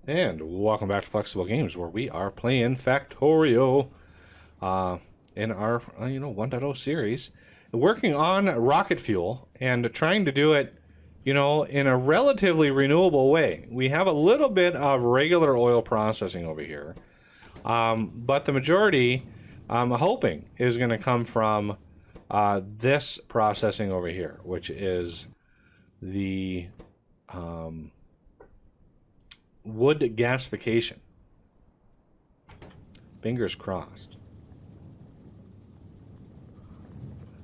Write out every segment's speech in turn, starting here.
And welcome back to Flexible Games, where we are playing Factorio in our 1.0 series, working on rocket fuel and trying to do it, in a relatively renewable way. We have a little bit of regular oil processing over here, but the majority, I'm hoping, is going to come from this processing over here, which is the wood gasification. Fingers crossed.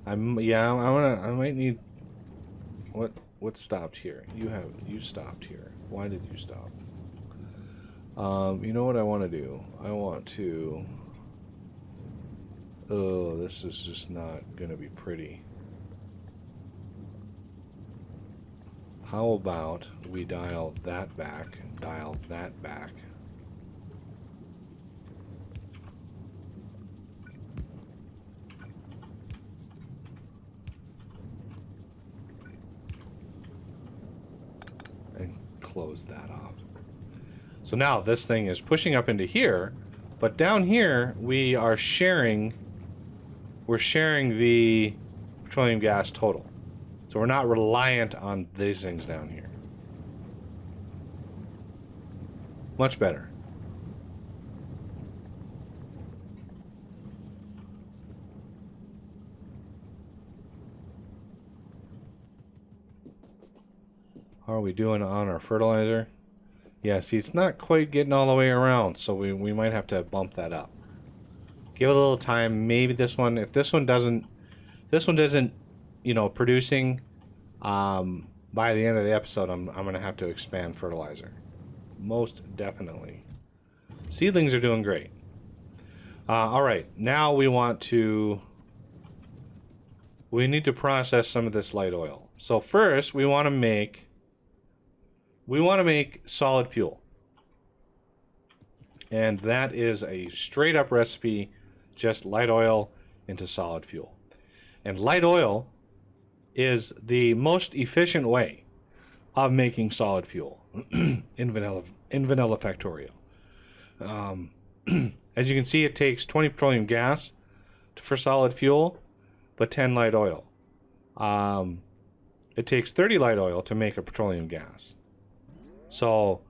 I might need. What stopped here? You stopped here. Why did you stop? You know what I want to do? I want to. Oh, this is just not gonna be pretty. How about we dial that back, and close that off. So now this thing is pushing up into here, but down here we're sharing the petroleum gas total. So we're not reliant on these things down here. Much better. How are we doing on our fertilizer? Yeah, see, it's not quite getting all the way around, so we might have to bump that up. Give it a little time. Maybe this one, if this one doesn't, producing, by the end of the episode, I'm going to have to expand fertilizer. Most definitely. Seedlings are doing great. All right, now we need to process some of this light oil. So first, we want to make solid fuel. And that is a straight up recipe, just light oil into solid fuel. And light oil is the most efficient way of making solid fuel in vanilla Factorio. As you can see, it takes 20 petroleum gas for solid fuel, but 10 light oil. It takes 30 light oil to make a petroleum gas. So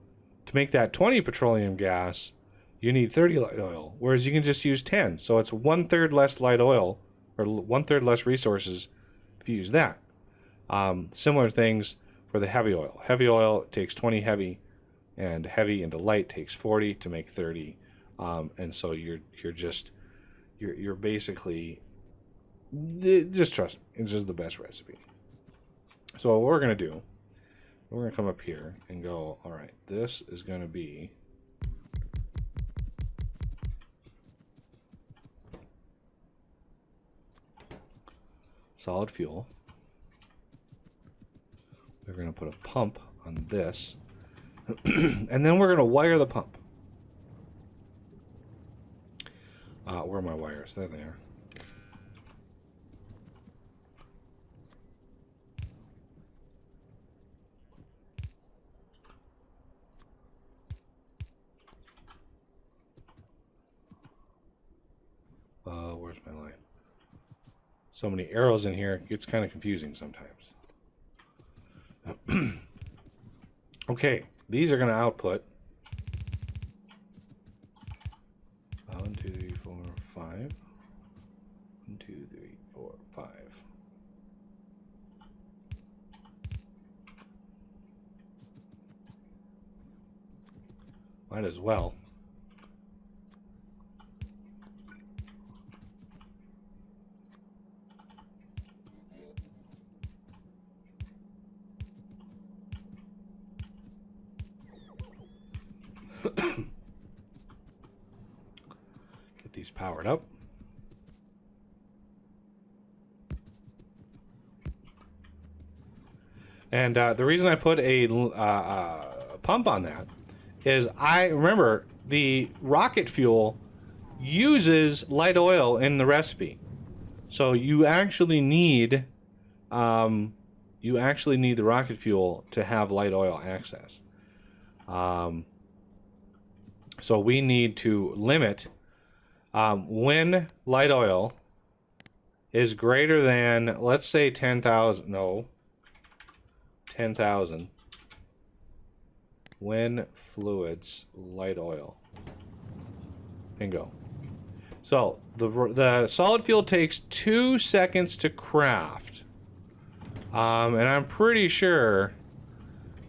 to make that 20 petroleum gas, you need 30 light oil, whereas you can just use 10. So it's 1/3 less light oil, or 1/3 less resources if you use that. Similar things for the heavy oil. Heavy oil takes 20 heavy, and heavy into light takes 40 to make 30. And so you're basically, just trust me, it's just the best recipe. So what we're gonna do, we're gonna come up here and go, all right, this is gonna be solid fuel. We're going to put a pump on this, and then we're going to wire the pump. Where are my wires? There they are. Where's my line? So many arrows in here, it gets kind of confusing sometimes. Okay, these are going to output 1, 2, 3, 4, 5. 1, 2, 3, 4, 5. Might as well. Get these powered up. And the reason I put a pump on that is I remember the rocket fuel uses light oil in the recipe. So you actually need the rocket fuel to have light oil access. So we need to limit when light oil is greater than, let's say 10,000, no, 10,000. When fluids, light oil. Bingo. So the solid fuel takes 2 seconds to craft. And I'm pretty sure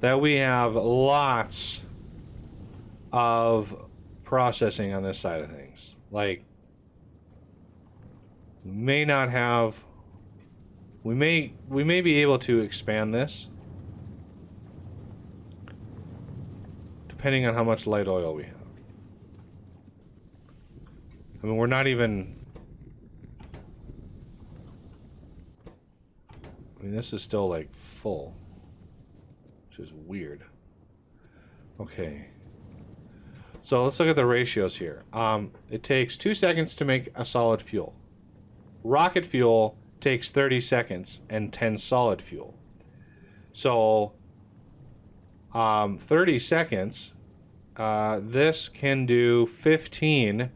that we have lots of processing on this side of things. Like, may not have, we may be able to expand this depending on how much light oil we have. I mean, we're not even, I mean, this is still like full, which is weird. Okay. So let's look at the ratios here. It takes 2 seconds to make a solid fuel. Rocket fuel takes 30 seconds and 10 solid fuel. So 30 seconds, this can do 15.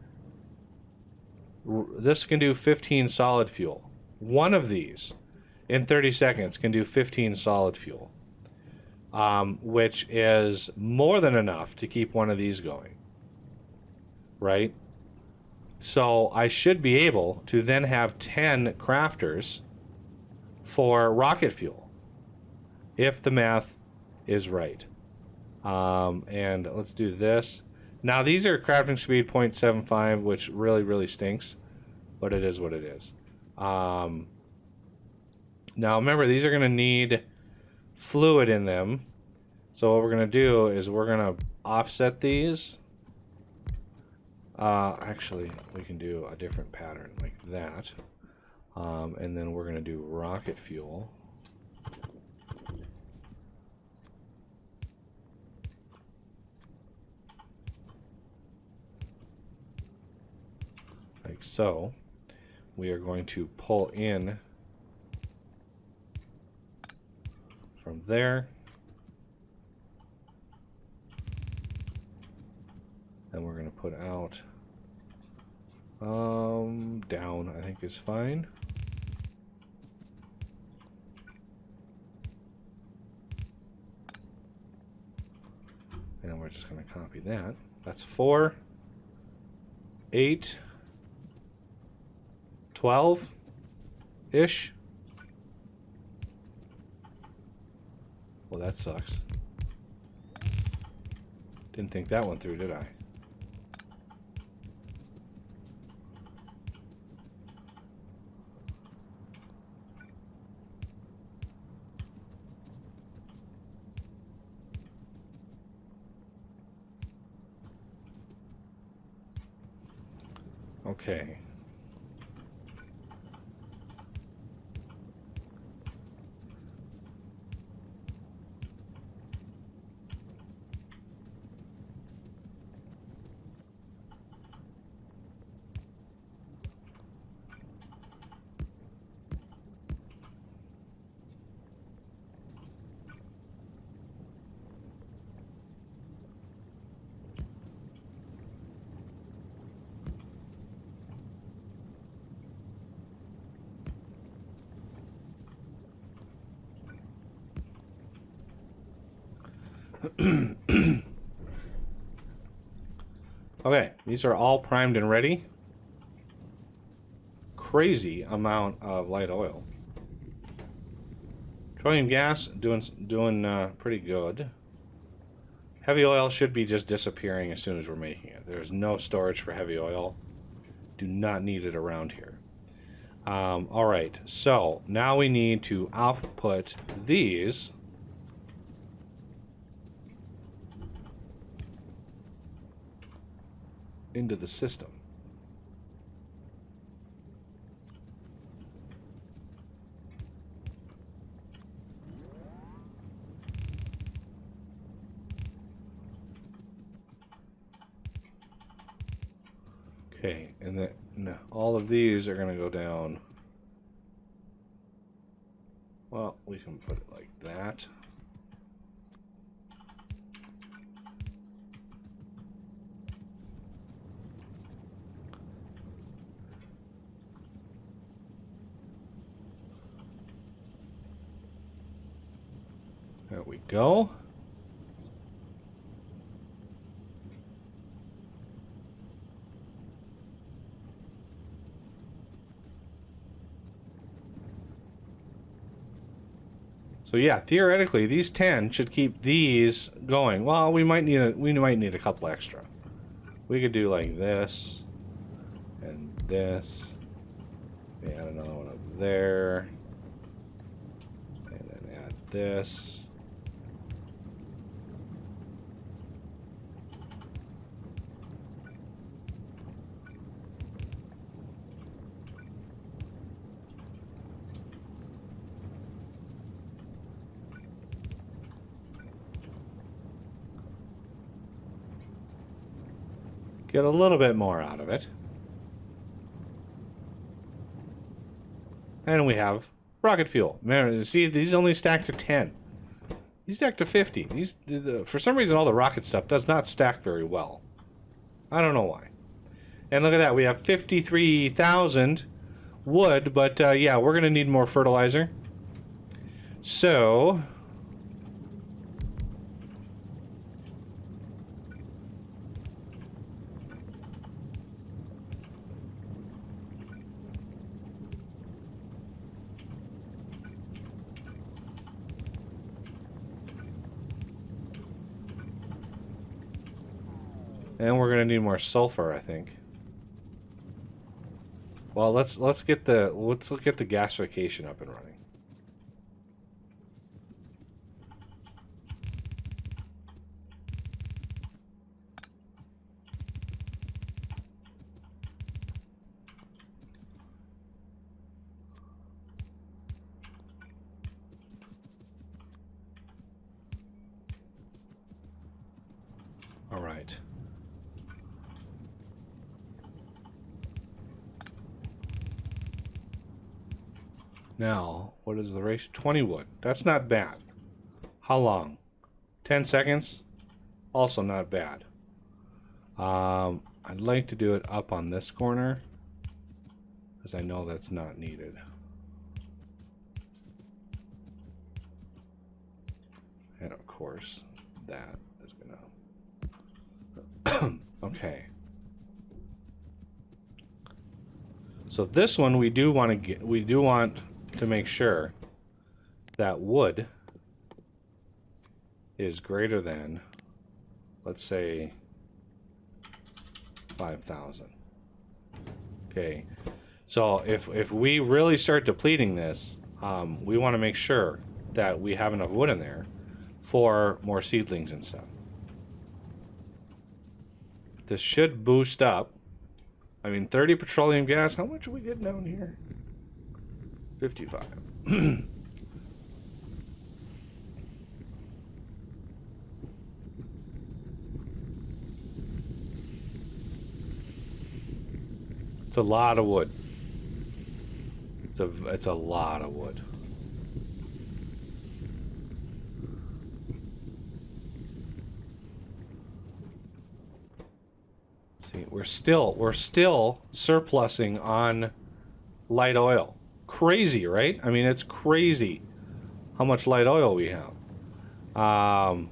This can do 15 solid fuel. One of these in 30 seconds can do 15 solid fuel, which is more than enough to keep one of these going, right? So I should be able to then have 10 crafters for rocket fuel, if the math is right. And let's do this. Now these are crafting speed 0.75, which really stinks, but it is what it is. Now remember, these are going to need fluid in them. So what we're going to do is we're going to offset these. Actually, we can do a different pattern like that. And then we're going to do rocket fuel. Like so. We are going to pull in from there. Then we're going to put out down, I think is fine. And then we're just going to copy that. That's 4, 8, 12-ish. Well, that sucks. Didn't think that one through, did I? Okay. Okay, these are all primed and ready. Crazy amount of light oil. Petroleum gas doing pretty good. Heavy oil should be just disappearing as soon as we're making it. There's no storage for heavy oil. Do not need it around here. All right, so now we need to output these. Into the system. Okay, and then all of these are going to go down. Well, we can put it like that. There we go. So yeah, theoretically, these 10 should keep these going. Well, we might need a couple extra. We could do like this and this. Add another one up there, and then add this. Get a little bit more out of it. And we have rocket fuel. Man, see, these only stack to 10. These stack to 50. For some reason, all the rocket stuff does not stack very well. I don't know why. And look at that. We have 53,000 wood, but yeah, we're going to need more fertilizer. So... and we're gonna need more sulfur, I think. Well, let's look at the gasification up and running. All right. Now, what is the ratio? 20 wood. That's not bad. How long? 10 seconds? Also not bad. I'd like to do it up on this corner, because I know that's not needed. And of course, that is gonna... Okay. So this one we do want to make sure that wood is greater than, let's say, 5,000. Okay, so if we really start depleting this, we want to make sure that we have enough wood in there for more seedlings and stuff. This should boost up. I mean, 30 petroleum gas. How much are we getting down here? 55. It's a lot of wood. It's a lot of wood. See, we're still surplusing on light oil. Crazy, right? I mean, it's crazy how much light oil we have. I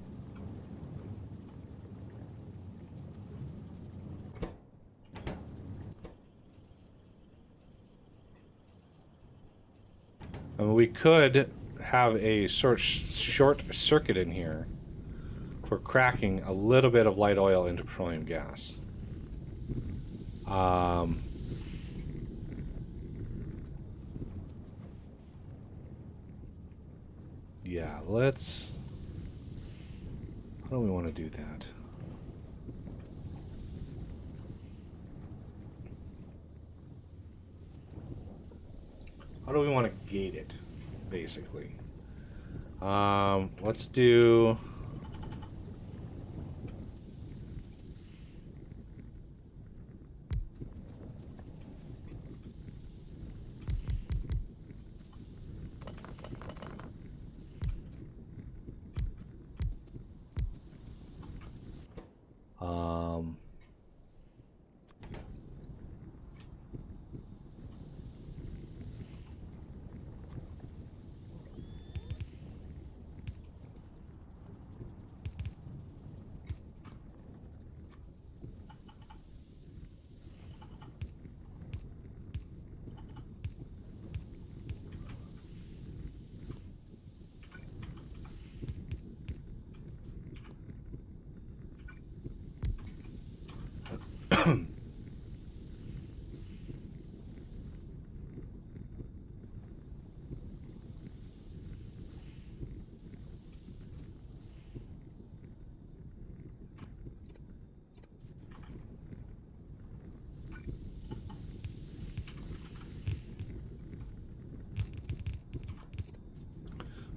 mean, we could have a short circuit in here for cracking a little bit of light oil into petroleum gas. Yeah, let's... How do we want to do that? How do we want to gate it, basically? Let's do...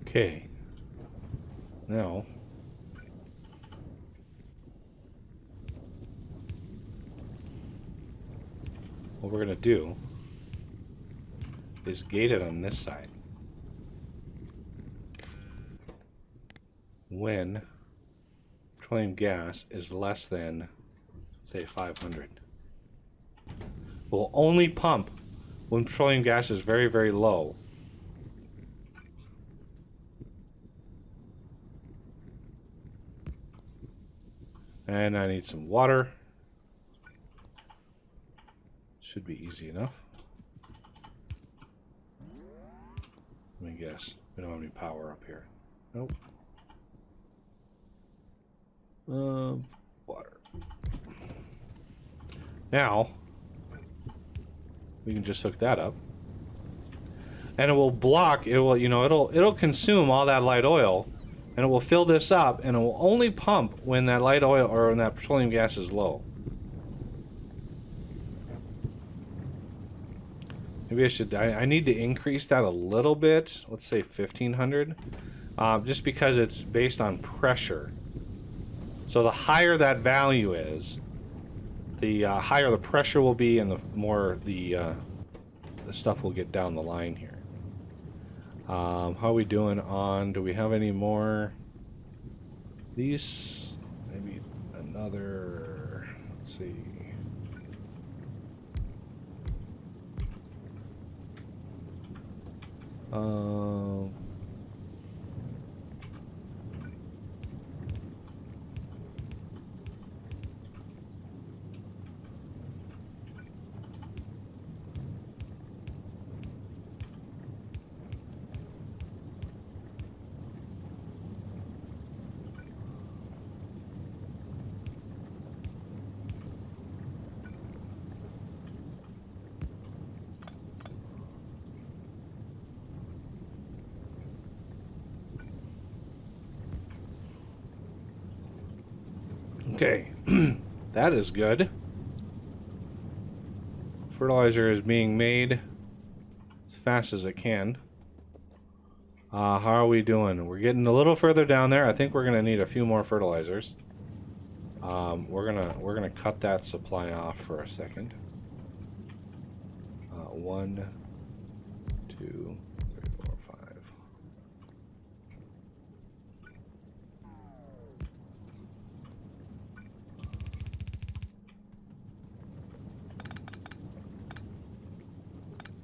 Okay. Now, what we're going to do is gate it on this side. When petroleum gas is less than, say, 500. We'll only pump when petroleum gas is very, very low. And I need some water. Should be easy enough. Let me guess. We don't have any power up here. Nope. Water. Now, we can just hook that up. And it will block, it will, you know, it'll consume all that light oil. And it will fill this up, and it will only pump when that light oil or when that petroleum gas is low. Maybe I should, I need to increase that a little bit. Let's say 1500. Just because it's based on pressure. So the higher that value is, the higher the pressure will be, and the more the stuff will get down the line here. How are we doing on, do we have any more? These, maybe another, let's see. Okay, that is good. Fertilizer is being made as fast as it can. How are we doing? We're getting a little further down there. I think we're gonna need a few more fertilizers. We're gonna cut that supply off for a second. 1, 2, 3, 4, 5.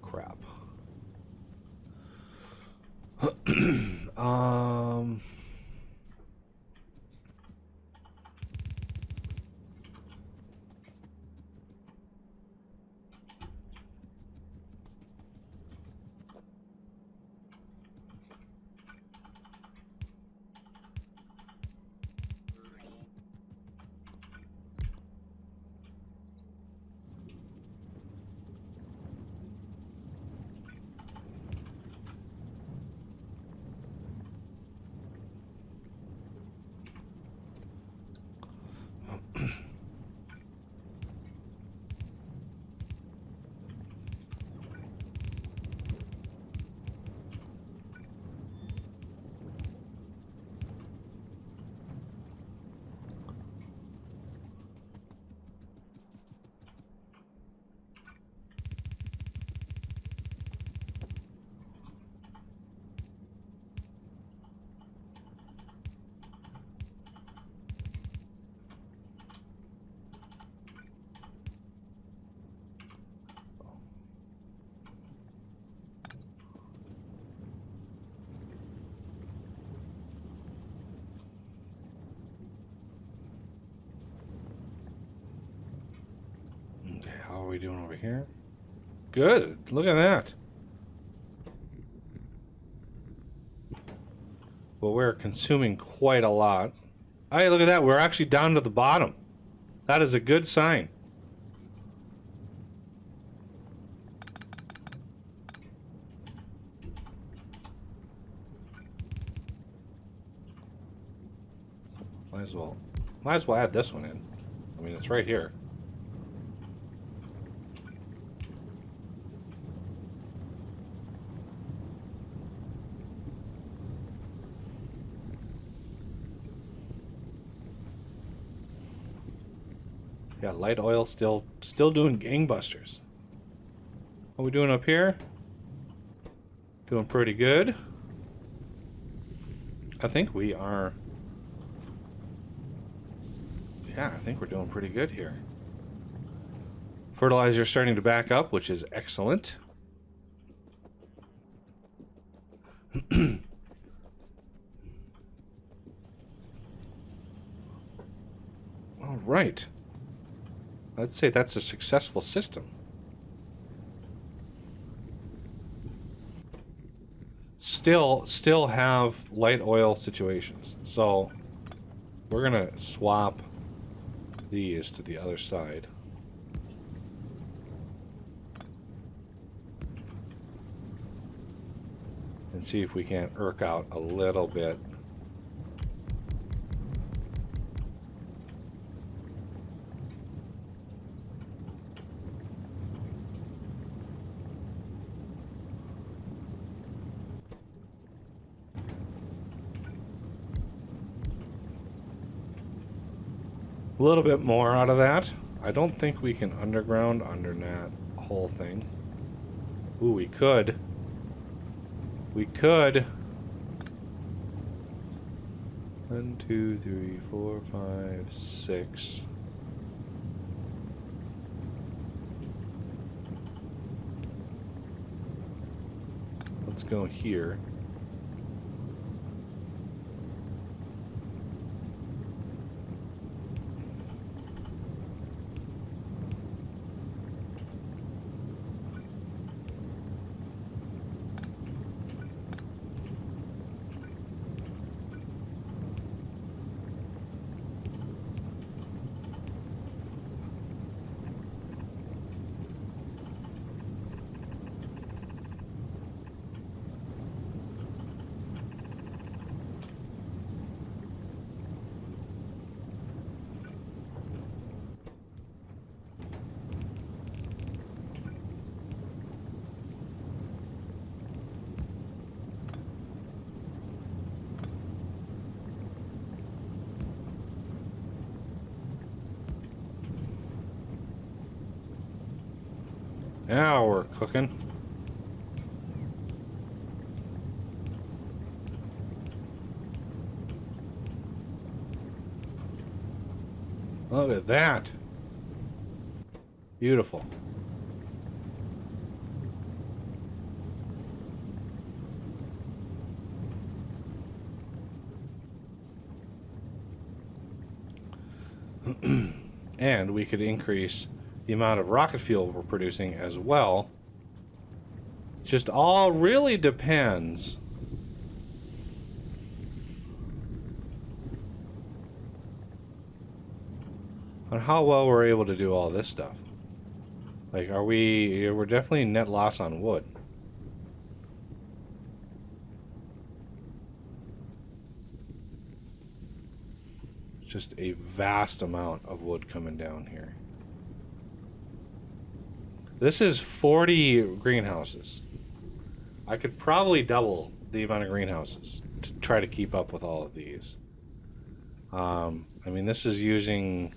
Crap. How are we doing over here? Good. Look at that. Well, we're consuming quite a lot. Hey, look at that. We're actually down to the bottom. That is a good sign. Might as well add this one in. I mean, it's right here. Yeah, light oil still doing gangbusters. What are we doing up here? Doing pretty good. I think we are. Yeah, I think we're doing pretty good here. Fertilizer starting to back up, which is excellent. All right. Let's say that's a successful system. Still have light oil situations. So we're gonna swap these to the other side. And see if we can't irk out a little bit. A little bit more out of that. I don't think we can underground under that whole thing. Ooh, we could. We could. 1, 2, 3, 4, 5, 6. Let's go here. Now we're cooking. Look at that. Beautiful. And we could increase the amount of rocket fuel we're producing as well. Just all really depends on how well we're able to do all this stuff. Like, we're definitely net loss on wood. Just a vast amount of wood coming down here. This is 40 greenhouses. I could probably double the amount of greenhouses to try to keep up with all of these. I mean, this is using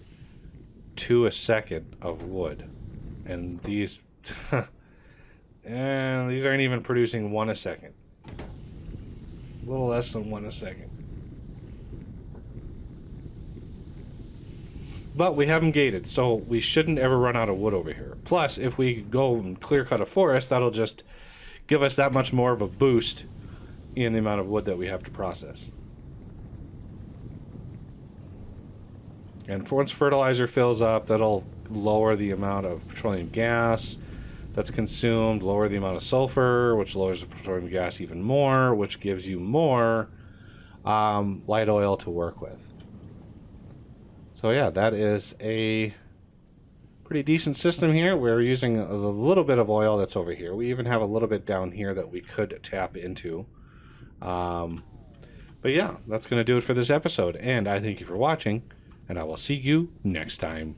2 a second of wood, and these and these aren't even producing 1 a second. A little less than 1 a second. But we have them gated, so we shouldn't ever run out of wood over here. Plus, if we go and clear cut a forest, that'll just give us that much more of a boost in the amount of wood that we have to process. And once fertilizer fills up, that'll lower the amount of petroleum gas that's consumed, lower the amount of sulfur, which lowers the petroleum gas even more, which gives you more light oil to work with. So yeah, that is a pretty decent system here. We're using a little bit of oil that's over here. We even have a little bit down here that we could tap into. But But yeah, that's going to do it for this episode. And I thank you for watching, and I will see you next time.